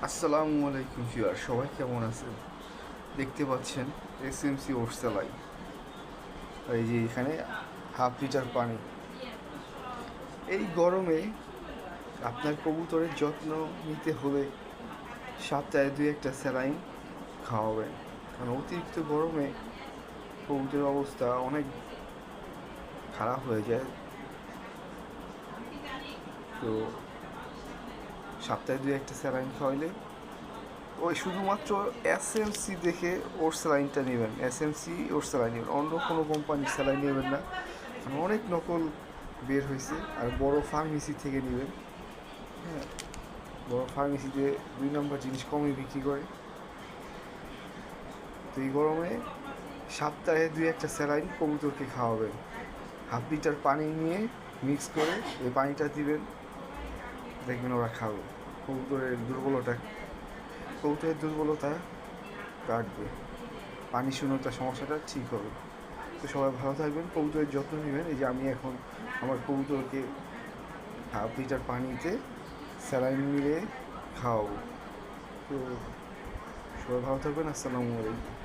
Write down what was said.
আসসালামু আলাইকুম ভিউয়ার, সবাই কেমন আছেন? দেখতে পাচ্ছেন এসএমসি ওরসালাই। এই যে এখানে হাফ লিটার পানি। এই গরমে আপনার কবুতরের যত্ন নিতে হলে সপ্তাহে 2-1টা স্যালাইন খাওয়াবেন, কারণ অতিরিক্ত গরমে কবুতরের অবস্থা অনেক খারাপ হয়ে যায়। তো সপ্তাহে 2-1টা স্যালাইন খাওয়াইলে ওই শুধুমাত্র এসএমসি দেখে ওর স্যালাইনটা নেবেন, এসএমসি ওর স্যালাইন নেবেন, অন্য কোনো কোম্পানির স্যালাইন নেবেন না, কারণ অনেক নকল বের হয়েছে। আর বড় ফার্মেসি থেকে নেবেন। হ্যাঁ, বড় ফার্মেসিতে 2 নম্বর জিনিস কমই বিক্রি করে। তো এই গরমে সপ্তাহে 2-1টা স্যালাইন কবুতরকে খাওয়াবেন। হাফ লিটার পানি নিয়ে মিক্স করে এই পানিটা দিবেন, দেখবেন ওরা খাবে। কবুতরের দুর্বলতা কাটবে, পানি শূন্যতার সমস্যাটা ঠিক হবে। তো সবাই ভালো থাকবেন, কবুতরের যত্ন নেবেন। এই যে আমি এখন আমার কবুতরকে হাফ লিটার পানিতে স্যালাইন মিলিয়ে খাওয়াবো। তো সবাই ভালো থাকবেন। আসসালামু আলাইকুম।